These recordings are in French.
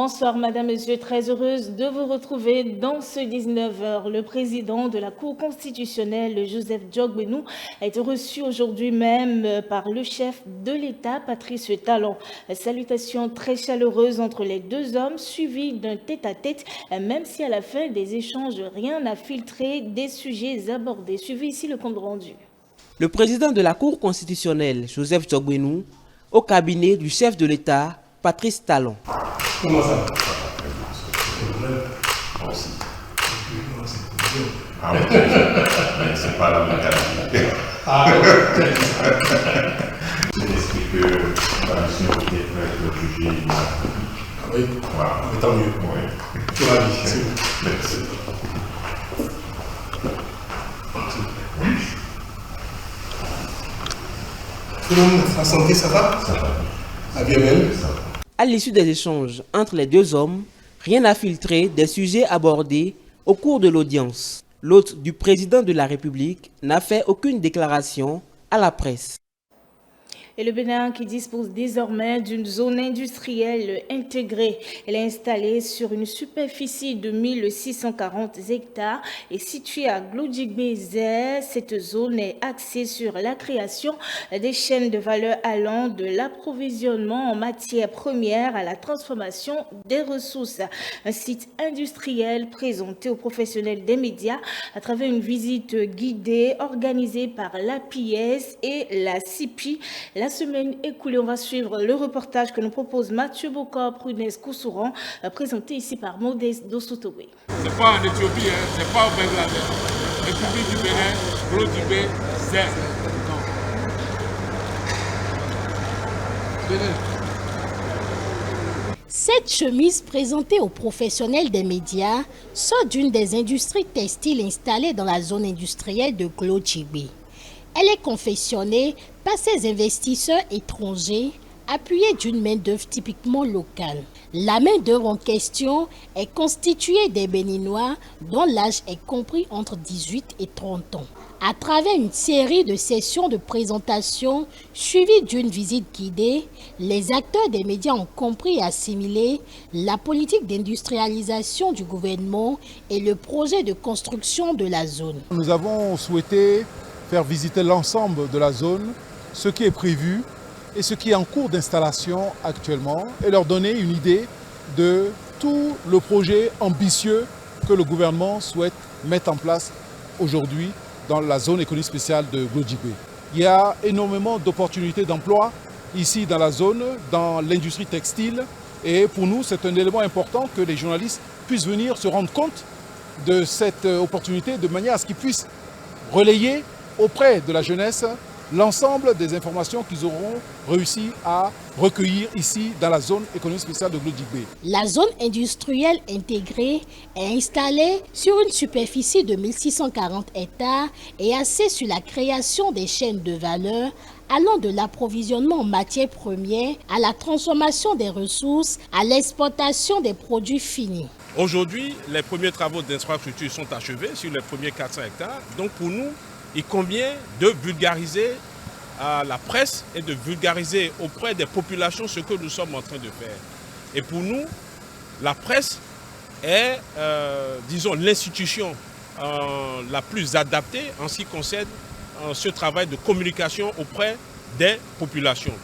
Bonsoir Madame, Monsieur, très heureuse de vous retrouver dans ce 19h. Le président de la Cour constitutionnelle, Joseph Diogbenou, a été reçu aujourd'hui même par le chef de l'État, Patrice Talon. Salutations très chaleureuses entre les deux hommes, suivies d'un tête-à-tête, même si à la fin des échanges, rien n'a filtré des sujets abordés. Suivez ici le compte rendu. Le président de la Cour constitutionnelle, Joseph Diogbenou, au cabinet du chef de l'État, Patrice Talon. Comment ça? Ah oui, mais c'est pas la mentalité. Ah C'est l'esprit que la mission était prête de juger. oui, Voilà. mais tant mieux. Oui. Tout va bien. Merci. Tout le monde, la santé, ça va? Ça va. Ah bien belle? Ça va. À l'issue des échanges entre les deux hommes, rien n'a filtré des sujets abordés au cours de l'audience. L'hôte du président de la République n'a fait aucune déclaration à la presse. Et le Bénin qui dispose désormais d'une zone industrielle intégrée. Elle est installée sur une superficie de 1640 hectares et située à Glodjigbe-Zé. Cette zone est axée sur la création des chaînes de valeur allant de l'approvisionnement en matières premières à la transformation des ressources. Un site industriel présenté aux professionnels des médias à travers une visite guidée organisée par l'APIES et la CIPI. La semaine écoulée, on va suivre le reportage que nous propose Mathieu Bokor, Prudence Koussouran, présenté ici par Modeste Dossoutowe. C'est pas en Éthiopie, c'est pas au Bangladesh. République du Bénin, Glodjigbe, Zé. Cette chemise présentée aux professionnels des médias sort d'une des industries textiles installées dans la zone industrielle de Glodjigbe. Elle est confectionnée par ces investisseurs étrangers appuyés d'une main-d'œuvre typiquement locale. La main-d'œuvre en question est constituée des Béninois dont l'âge est compris entre 18 et 30 ans. À travers une série de sessions de présentation suivies d'une visite guidée, les acteurs des médias ont compris et assimilé la politique d'industrialisation du gouvernement et le projet de construction de la zone. Nous avons souhaité faire visiter l'ensemble de la zone, ce qui est prévu et ce qui est en cours d'installation actuellement et leur donner une idée de tout le projet ambitieux que le gouvernement souhaite mettre en place aujourd'hui dans la zone économique spéciale de Glodjigbe. Il y a énormément d'opportunités d'emploi ici dans la zone, dans l'industrie textile et pour nous c'est un élément important que les journalistes puissent venir se rendre compte de cette opportunité de manière à ce qu'ils puissent relayer auprès de la jeunesse l'ensemble des informations qu'ils auront réussi à recueillir ici dans la zone économique spéciale de Glodjigbe. La zone industrielle intégrée est installée sur une superficie de 1640 hectares et axée sur la création des chaînes de valeur allant de l'approvisionnement en matières premières à la transformation des ressources, à l'exportation des produits finis. Aujourd'hui, les premiers travaux d'infrastructure sont achevés sur les premiers 400 hectares. Donc pour nous, il convient de vulgariser à la presse et de vulgariser auprès des populations ce que nous sommes en train de faire. Et pour nous, la presse est, disons, l'institution la plus adaptée en ce qui concerne ce travail de communication auprès des populations.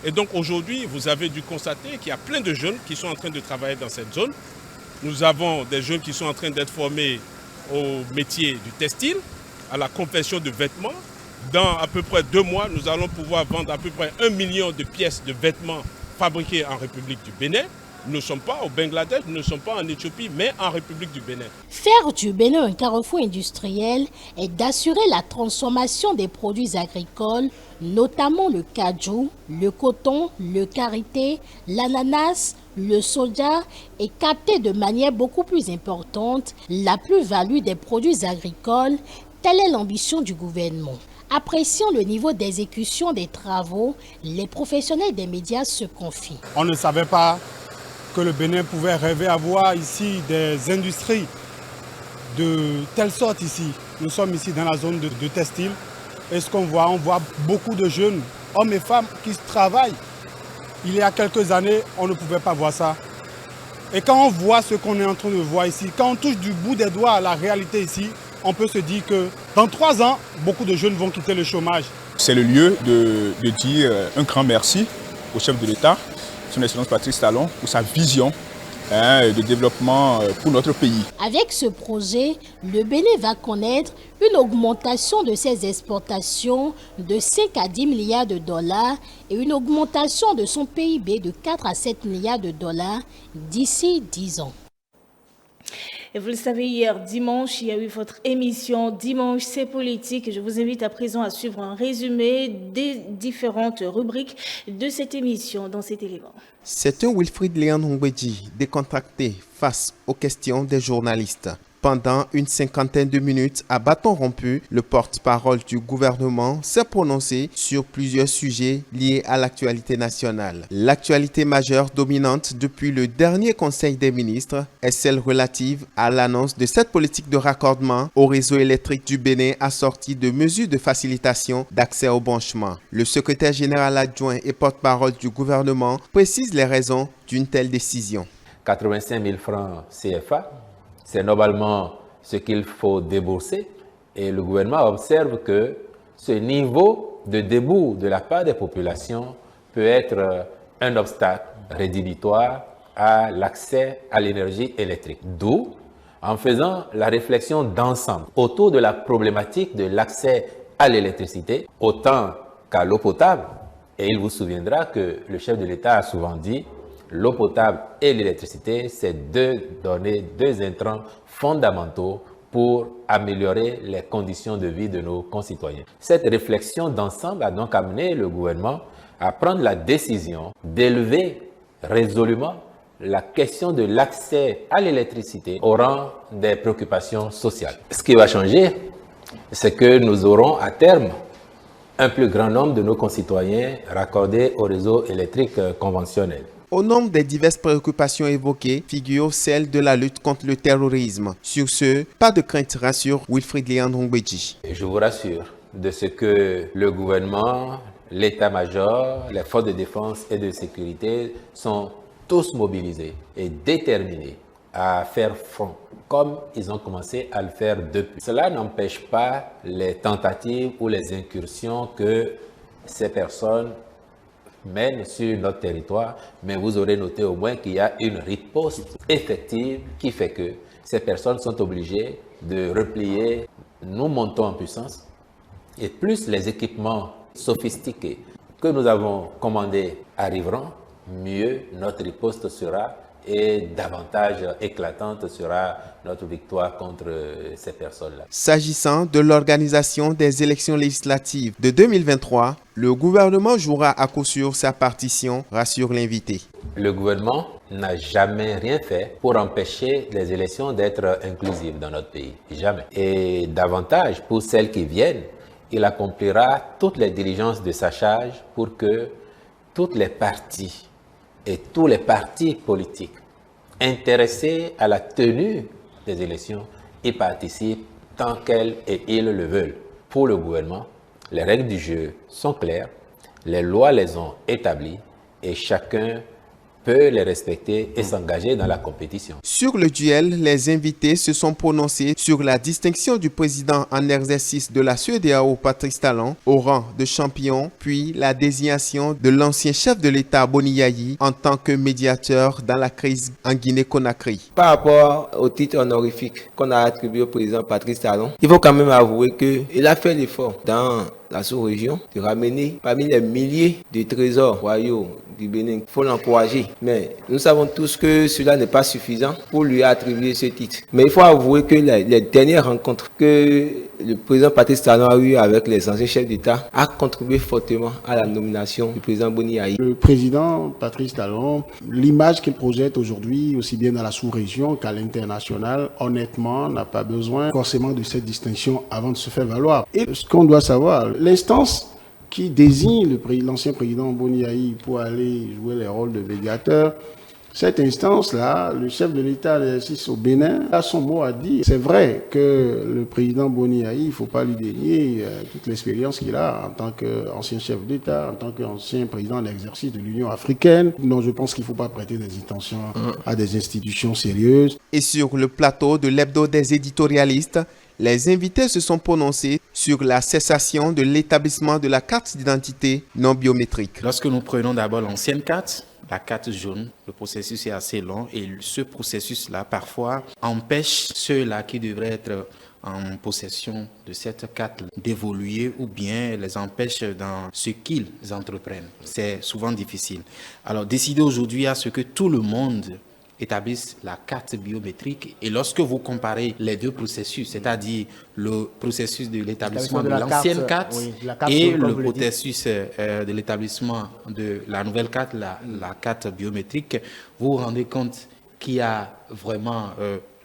Et donc aujourd'hui, vous avez dû constater qu'il y a plein de jeunes qui sont en train de travailler dans cette zone. Nous avons des jeunes qui sont en train d'être formés au métier du textile, à la confection de vêtements. Dans à peu près 2 mois, nous allons pouvoir vendre à peu près 1 million de pièces de vêtements fabriqués en République du Bénin. Nous ne sommes pas au Bangladesh, nous ne sommes pas en Éthiopie, mais en République du Bénin. Faire du Bénin un carrefour industriel est d'assurer la transformation des produits agricoles, notamment le cajou, le coton, le karité, l'ananas, le soja et capter de manière beaucoup plus importante la plus-value des produits agricoles. Telle est l'ambition du gouvernement. Appréciant le niveau d'exécution des travaux, les professionnels des médias se confient. On ne savait pas que le Bénin pouvait rêver à voir ici des industries de telle sorte ici. Nous sommes ici dans la zone de textile. Et ce qu'on voit, on voit beaucoup de jeunes, hommes et femmes qui travaillent. Il y a quelques années, on ne pouvait pas voir ça. Et quand on voit ce qu'on est en train de voir ici, quand on touche du bout des doigts à la réalité ici, on peut se dire que dans 3 ans, beaucoup de jeunes vont quitter le chômage. C'est le lieu de dire un grand merci au chef de l'État, son Excellence Patrice Talon, pour sa vision de développement pour notre pays. Avec ce projet, le Bénin va connaître une augmentation de ses exportations de 5 à 10 milliards de dollars et une augmentation de son PIB de 4 à 7 milliards de dollars d'ici 10 ans. Et vous le savez, hier dimanche, il y a eu votre émission Dimanche, c'est politique. Je vous invite à présent à suivre un résumé des différentes rubriques de cette émission dans cet élément. C'est un Wilfrid Léon Ngwedji décontracté face aux questions des journalistes. Pendant une 50aine de minutes à bâton rompu, le porte-parole du gouvernement s'est prononcé sur plusieurs sujets liés à l'actualité nationale. L'actualité majeure dominante depuis le dernier Conseil des ministres est celle relative à l'annonce de cette politique de raccordement au réseau électrique du Bénin assortie de mesures de facilitation d'accès au branchement. Le secrétaire général adjoint et porte-parole du gouvernement précise les raisons d'une telle décision. 85 000 francs CFA. C'est normalement ce qu'il faut débourser et le gouvernement observe que ce niveau de débouts de la part des populations peut être un obstacle rédhibitoire à l'accès à l'énergie électrique. D'où, en faisant la réflexion d'ensemble autour de la problématique de l'accès à l'électricité, autant qu'à l'eau potable, et il vous souviendra que le chef de l'État a souvent dit l'eau potable et l'électricité, c'est deux intrants fondamentaux pour améliorer les conditions de vie de nos concitoyens. Cette réflexion d'ensemble a donc amené le gouvernement à prendre la décision d'élever résolument la question de l'accès à l'électricité au rang des préoccupations sociales. Ce qui va changer, c'est que nous aurons à terme un plus grand nombre de nos concitoyens raccordés au réseau électrique conventionnel. Au nombre des diverses préoccupations évoquées figure celle de la lutte contre le terrorisme. Sur ce, pas de crainte, rassure Wilfrid Léon Ngwedji. Je vous rassure de ce que le gouvernement, l'état-major, les forces de défense et de sécurité sont tous mobilisés et déterminés à faire front, comme ils ont commencé à le faire depuis. Cela n'empêche pas les tentatives ou les incursions que ces personnes mènent sur notre territoire, mais vous aurez noté au moins qu'il y a une riposte effective qui fait que ces personnes sont obligées de replier. Nous montons en puissance et plus les équipements sophistiqués que nous avons commandés arriveront, mieux notre riposte sera et davantage éclatante sera notre victoire contre ces personnes-là. S'agissant de l'organisation des élections législatives de 2023, le gouvernement jouera à coup sûr sa partition, rassure l'invité. Le gouvernement n'a jamais rien fait pour empêcher les élections d'être inclusives dans notre pays. Jamais. Et davantage, pour celles qui viennent, il accomplira toutes les diligences de sa charge pour que toutes les parties et tous les partis politiques intéressés à la tenue des élections y participent tant qu'elles et ils le veulent. Pour le gouvernement, les règles du jeu sont claires, les lois les ont établies et chacun peut les respecter et s'engager dans la compétition. Sur le duel, les invités se sont prononcés sur la distinction du président en exercice de la CEDEAO, Patrice Talon, au rang de champion, puis la désignation de l'ancien chef de l'État, Boni Yayi, en tant que médiateur dans la crise en Guinée-Conakry. Par rapport au titre honorifique qu'on a attribué au président Patrice Talon, il faut quand même avouer qu'il a fait l'effort dans la sous-région de ramener parmi les milliers de trésors royaux du Bénin. Il faut l'encourager. Mais nous savons tous que cela n'est pas suffisant pour lui attribuer ce titre. Mais il faut avouer que les dernières rencontres que le président Patrice Talon a eues avec les anciens chefs d'État a contribué fortement à la nomination du président Boni Yayi. Le président Patrice Talon, l'image qu'il projette aujourd'hui, aussi bien dans la sous-région qu'à l'international, honnêtement, n'a pas besoin forcément de cette distinction avant de se faire valoir. Et ce qu'on doit savoir, l'instance qui désigne l'ancien président Boni Yayi pour aller jouer les rôles de médiateur, Cette instance-là, le chef de l'État d'exercice au Bénin a son mot à dire. C'est vrai que le président Boni Yayi, il ne faut pas lui dénier toute l'expérience qu'il a en tant qu'ancien chef d'État, en tant qu'ancien président d'exercice de l'Union africaine. Non, je pense qu'il ne faut pas prêter des intentions à des institutions sérieuses. Et sur le plateau de l'hebdo des éditorialistes, les invités se sont prononcés sur la cessation de l'établissement de la carte d'identité non biométrique. Lorsque nous prenons d'abord l'ancienne carte, la carte jaune, le processus est assez long et ce processus-là, parfois, empêche ceux-là qui devraient être en possession de cette carte d'évoluer ou bien les empêche dans ce qu'ils entreprennent. C'est souvent difficile. Alors, décider aujourd'hui à ce que tout le monde établissent la carte biométrique et lorsque vous comparez les deux processus, c'est-à-dire le processus de l'établissement de l'ancienne carte et le processus de l'établissement de la nouvelle carte, la carte biométrique, vous vous rendez compte qu'il y a vraiment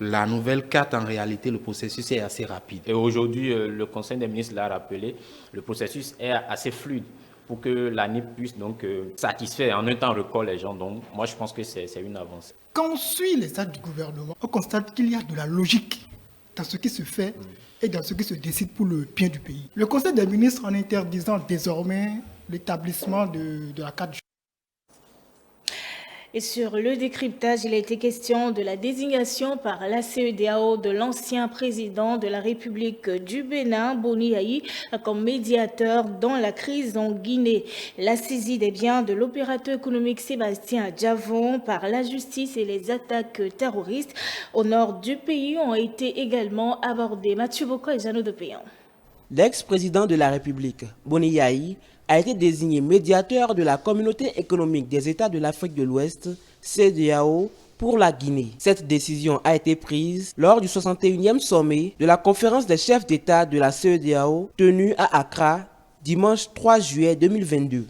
la nouvelle carte, en réalité, le processus est assez rapide. Et aujourd'hui, le Conseil des ministres l'a rappelé, le processus est assez fluide pour que l'ANIP puisse donc satisfaire en un temps record les gens. Donc moi je pense que c'est une avancée. Quand on suit les actes du gouvernement, on constate qu'il y a de la logique dans ce qui se fait et dans ce qui se décide pour le bien du pays. Le Conseil des ministres, en interdisant désormais l'établissement de la carte. Et sur le décryptage, il a été question de la désignation par la CEDEAO de l'ancien président de la République du Bénin, Boni Yayi, comme médiateur dans la crise en Guinée. La saisie des biens de l'opérateur économique Sébastien Adjavon par la justice et les attaques terroristes au nord du pays ont été également abordées. Mathieu Boko et Jeannot de Péan. L'ex-président de la République, Boni Yayi, a été désigné médiateur de la Communauté économique des États de l'Afrique de l'Ouest, CEDEAO, pour la Guinée. Cette décision a été prise lors du 61e sommet de la conférence des chefs d'État de la CEDEAO tenue à Accra dimanche 3 juillet 2022.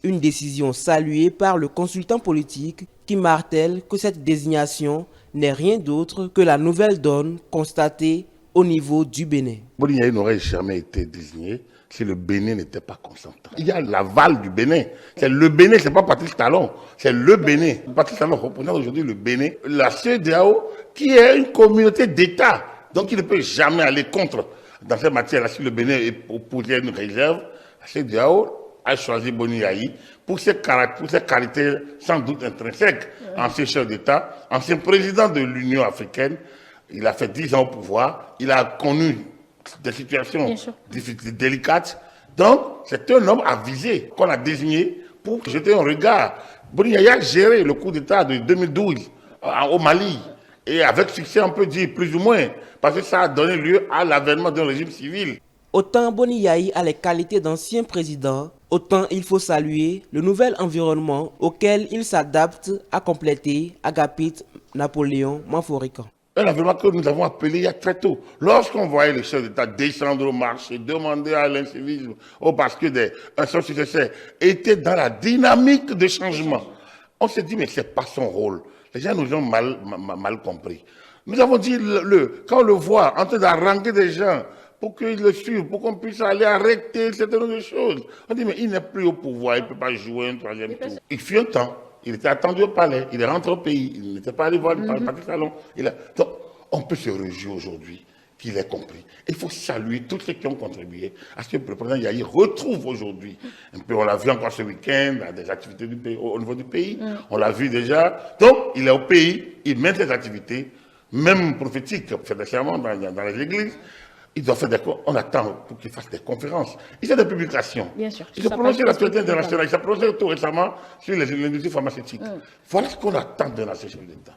Une décision saluée par le consultant politique qui martèle que cette désignation n'est rien d'autre que la nouvelle donne constatée au niveau du Bénin. Boni Yayi n'aurait jamais été désigné si le Bénin n'était pas consentant. Il y a l'aval du Bénin. C'est le Bénin, c'est pas Patrice Talon, c'est le Bénin. Patrice Talon représente aujourd'hui le Bénin. La CEDEAO, qui est une communauté d'États, donc il ne peut jamais aller contre. Dans cette matière-là, si le Bénin est opposé à une réserve, la CEDEAO a choisi Boni Yayi pour ses qualités sans doute intrinsèques. Ancien chef d'État, ancien président de l'Union africaine, il a fait 10 ans au pouvoir, il a connu des situations délicates. Donc, c'est un homme avisé qu'on a désigné pour jeter un regard. Boni Yayi a géré le coup d'État de 2012 au Mali. Et avec succès, on peut dire plus ou moins, parce que ça a donné lieu à l'avènement d'un régime civil. Autant Boni Yayi a les qualités d'ancien président, autant il faut saluer le nouvel environnement auquel il s'adapte à compléter Agapit Napoléon Manforican. Un environnement que nous avons appelé il y a très tôt. Lorsqu'on voyait les chefs d'État descendre au marché, demander à l'incivisme, parce que un seul successeur était dans la dynamique de changement, on s'est dit, mais ce n'est pas son rôle. Les gens nous ont mal compris. Nous avons dit, quand on le voit en train d'arranger des gens pour qu'ils le suivent, pour qu'on puisse aller arrêter certaines choses, on dit, mais il n'est plus au pouvoir, il ne peut pas jouer un troisième tour. Il fut un temps. Il était attendu au palais, il est rentré au pays, il n'était pas allé voir le Patrice Talon. Donc, on peut se réjouir aujourd'hui qu'il ait compris. Il faut saluer tous ceux qui ont contribué à ce que le président Yayi retrouve aujourd'hui. Un peu, on l'a vu encore ce week-end, à des activités du pays, au niveau du pays. On l'a vu déjà. Donc, il est au pays, il mène ses activités, même prophétiques, fait des sermons dans les églises. Il doit faire on attend pour qu'il fasse des conférences. Il fait des publications. Bien sûr. Il s'est prononcé sur l'actualité internationale. Il s'est prononcé tout récemment sur l'industrie pharmaceutique. Voilà ce qu'on attend de la chef d'État.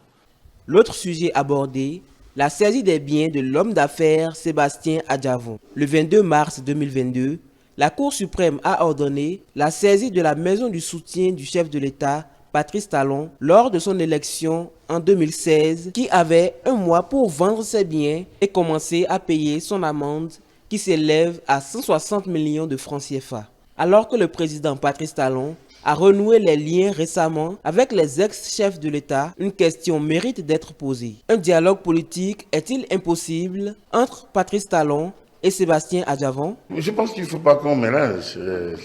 L'autre sujet abordé, la saisie des biens de l'homme d'affaires Sébastien Adjavon. Le 22 mars 2022, la Cour suprême a ordonné la saisie de la maison du soutien du chef de l'État, Patrice Talon, lors de son élection en 2016, qui avait un mois pour vendre ses biens et commencer à payer son amende qui s'élève à 160 millions de francs CFA. Alors que le président Patrice Talon a renoué les liens récemment avec les ex-chefs de l'État, une question mérite d'être posée. Un dialogue politique est-il impossible entre Patrice Talon et Sébastien Adjavon. Je pense qu'il ne faut pas qu'on mélange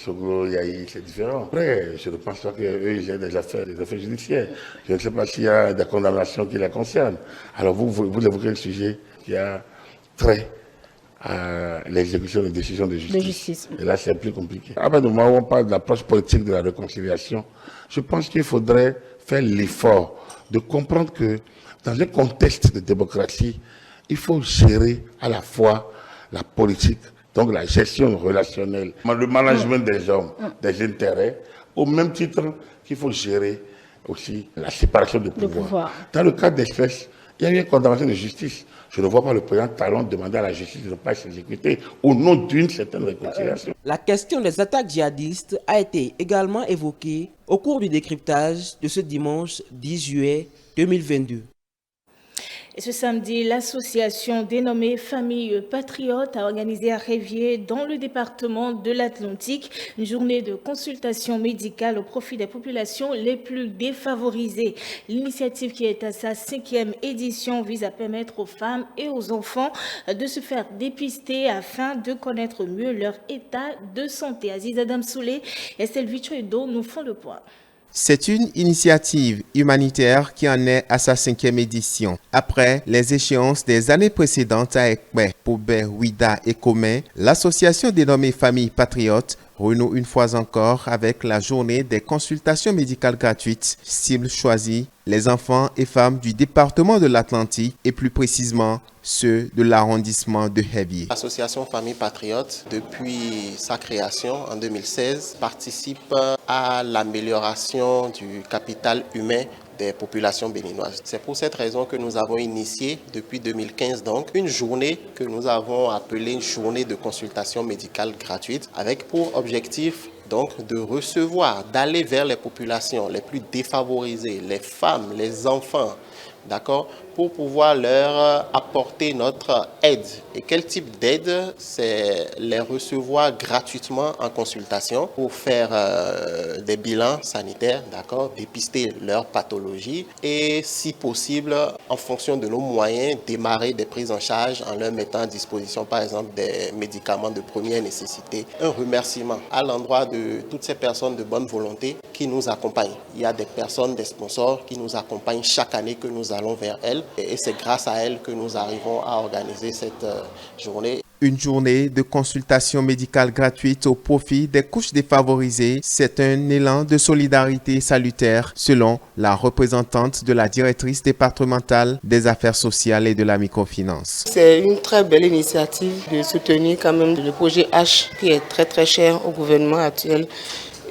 Soglo, Yahi, c'est différent. Après, je ne pense pas qu'eux, ils aient des affaires judiciaires. Je ne sais pas s'il y a des condamnations qui les concernent. Alors vous évoquez le sujet qui a trait à l'exécution des décisions de justice. Et là, c'est plus compliqué. À partir du moment où on parle de l'approche politique de la réconciliation, je pense qu'il faudrait faire l'effort de comprendre que dans un contexte de démocratie, il faut gérer à la fois la politique, donc la gestion relationnelle, le management des hommes, des intérêts, au même titre qu'il faut gérer aussi la séparation de pouvoir. Dans le cas d'espèce, il y a eu une condamnation de justice. Je ne vois pas le président Talon demander à la justice de ne pas s'exécuter au nom d'une certaine réconciliation. La question des attaques djihadistes a été également évoquée au cours du décryptage de ce dimanche 10 juillet 2022. Et ce samedi, l'association dénommée Famille Patriote a organisé à Révier, dans le département de l'Atlantique, une journée de consultation médicale au profit des populations les plus défavorisées. L'initiative, qui est à sa 5e édition, vise à permettre aux femmes et aux enfants de se faire dépister afin de connaître mieux leur état de santé. Aziz Adam Soulé et Estelle Vichuedo nous font le point. C'est une initiative humanitaire qui en est à sa 5e édition. Après les échéances des années précédentes à Ekpe, Poubé, Ouida et Comé, l'association dénommée Famille Patriote renoue une fois encore avec la journée des consultations médicales gratuites. Cible choisie, les enfants et femmes du département de l'Atlantique et plus précisément ceux de l'arrondissement de Révier. L'association Famille Patriote, depuis sa création en 2016, participe à l'amélioration du capital humain des populations béninoises. C'est pour cette raison que nous avons initié depuis 2015 donc une journée que nous avons appelée journée de consultation médicale gratuite avec pour objectif donc de recevoir, d'aller vers les populations les plus défavorisées, les femmes, les enfants, d'accord, pour pouvoir leur apporter notre aide. Et quel type d'aide? C'est les recevoir gratuitement en consultation pour faire des bilans sanitaires, d'accord, dépister leurs pathologies et, si possible, en fonction de nos moyens, démarrer des prises en charge en leur mettant à disposition, par exemple, des médicaments de première nécessité. Un remerciement à l'endroit de toutes ces personnes de bonne volonté qui nous accompagnent. Il y a des personnes, des sponsors qui nous accompagnent chaque année que nous allons vers elles. Et c'est grâce à elles que nous arrivons à organiser cette journée. Une journée de consultation médicale gratuite au profit des couches défavorisées, c'est un élan de solidarité salutaire, selon la représentante de la directrice départementale des affaires sociales et de la microfinance. C'est une très belle initiative de soutenir quand même le projet H qui est très cher au gouvernement actuel.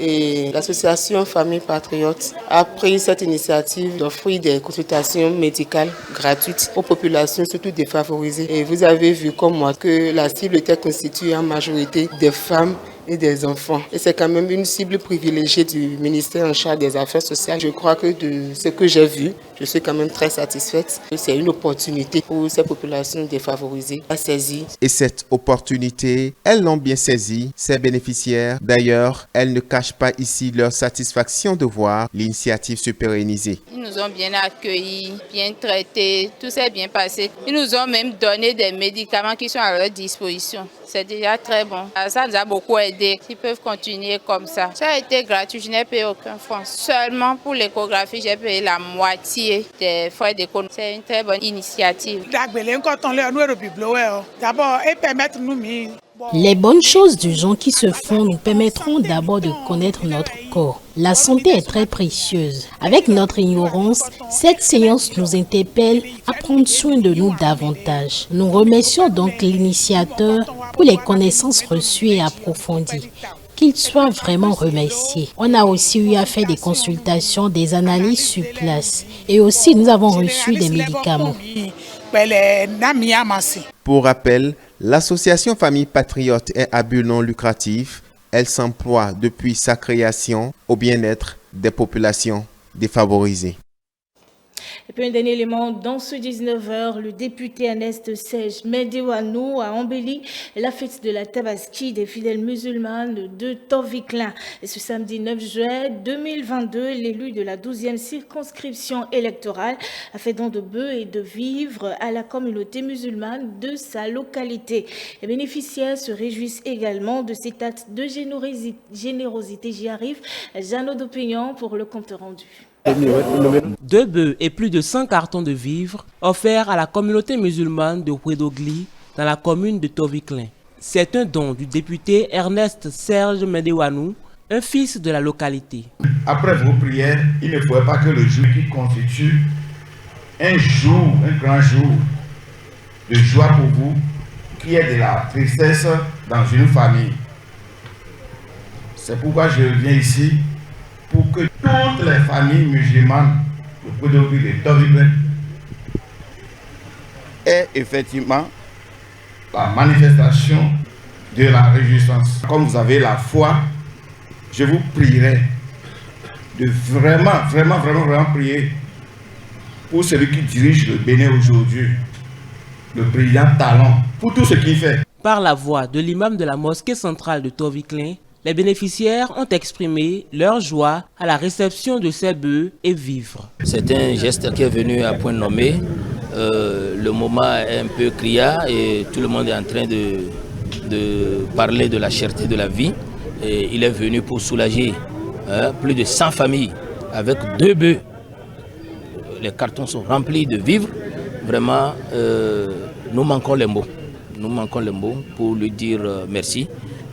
Et l'association Famille Patriote a pris cette initiative d'offrir des consultations médicales gratuites aux populations, surtout défavorisées. Et vous avez vu comme moi que la cible était constituée en majorité des femmes et des enfants. Et c'est quand même une cible privilégiée du ministère en charge des Affaires sociales. Je crois que de ce que j'ai vu, je suis quand même très satisfaite. C'est une opportunité pour ces populations défavorisées à saisir. Et cette opportunité, elles l'ont bien saisie, ces bénéficiaires. D'ailleurs, elles ne cachent pas ici leur satisfaction de voir l'initiative se pérenniser. Ils nous ont bien accueillis, bien traités, tout s'est bien passé. Ils nous ont même donné des médicaments qui sont à leur disposition. C'est déjà très bon. Ça nous a beaucoup aidé. Ils peuvent continuer comme ça. Ça a été gratuit, je n'ai payé aucun fonds. Seulement pour l'échographie, j'ai payé la moitié des frais d'écho. C'est une très bonne initiative. Les bonnes choses du genre qui se font nous permettront d'abord de connaître notre corps. La santé est très précieuse. Avec notre ignorance, cette séance nous interpelle à prendre soin de nous davantage. Nous remercions donc l'initiateur pour les connaissances reçues et approfondies. Qu'il soit vraiment remercié. On a aussi eu à faire des consultations, des analyses sur place. Et aussi, nous avons reçu des médicaments. Pour rappel, l'association Famille Patriote est à but non lucratif. Elle s'emploie depuis sa création au bien-être des populations défavorisées. Et puis un dernier élément, dans ce 19h, le député Ernest Serge Medewanu a embelli la fête de la Tabaski des fidèles musulmanes de Toviklen. Et ce samedi 9 juin 2022, l'élu de la 12e circonscription électorale a fait don de bœufs et de vivres à la communauté musulmane de sa localité. Les bénéficiaires se réjouissent également de cet acte de générosité. J'y arrive, Jeannot d'Opinion pour le compte rendu. 2 bœufs et plus de 100 cartons de vivres offerts à la communauté musulmane de Wedogli dans la commune de Toviklen. C'est un don du député Ernest Serge Medewanu, un fils de la localité. Après vos prières, il ne faudrait pas que le jour qui constitue un jour, un grand jour de joie pour vous, qu'il y ait de la tristesse dans une famille. C'est pourquoi je viens ici pour que toutes les familles musulmanes de Toviklen aient effectivement la manifestation de la réjouissance. Comme vous avez la foi, je vous prierai de vraiment prier pour celui qui dirige le Bénin aujourd'hui, le président Talon, pour tout ce qu'il fait. Par la voix de l'imam de la mosquée centrale de Toviklen, les bénéficiaires ont exprimé leur joie à la réception de ces bœufs et vivres. C'est un geste qui est venu à point nommé. Le moment est un peu criard et tout le monde est en train de parler de la cherté de la vie. Et il est venu pour soulager plus de 100 familles avec 2 bœufs. Les cartons sont remplis de vivres. Vraiment, nous manquons les mots. Nous manquons les mots pour lui dire merci.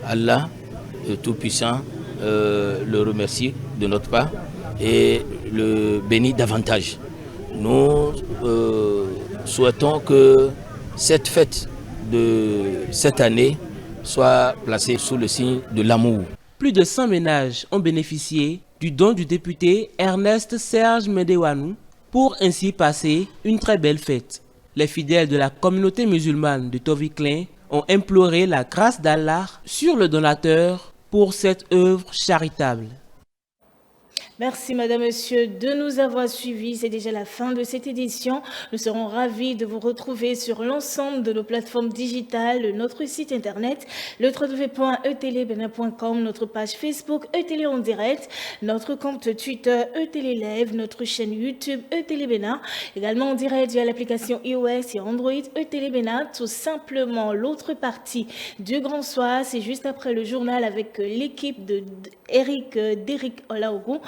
Allah, Tout-Puissant, le remercie de notre part et le bénit davantage. Nous souhaitons que cette fête de cette année soit placée sous le signe de l'amour. Plus de 100 ménages ont bénéficié du don du député Ernest Serge Medewanu pour ainsi passer une très belle fête. Les fidèles de la communauté musulmane de Toviklen ont imploré la grâce d'Allah sur le donateur pour cette œuvre charitable. Merci Madame, Monsieur de nous avoir suivis. C'est déjà la fin de cette édition. Nous serons ravis de vous retrouver sur l'ensemble de nos plateformes digitales, notre site internet, le www.etelebena.com, notre page Facebook ETélé en direct, notre compte Twitter ETélé Live, notre chaîne YouTube ETélé Bena, également en direct via l'application iOS et Android ETélé Bena. Tout simplement, l'autre partie du Grand Soir, c'est juste après le journal avec l'équipe d'Éric Olaogo.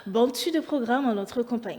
Bon dessus de programme en notre compagnie.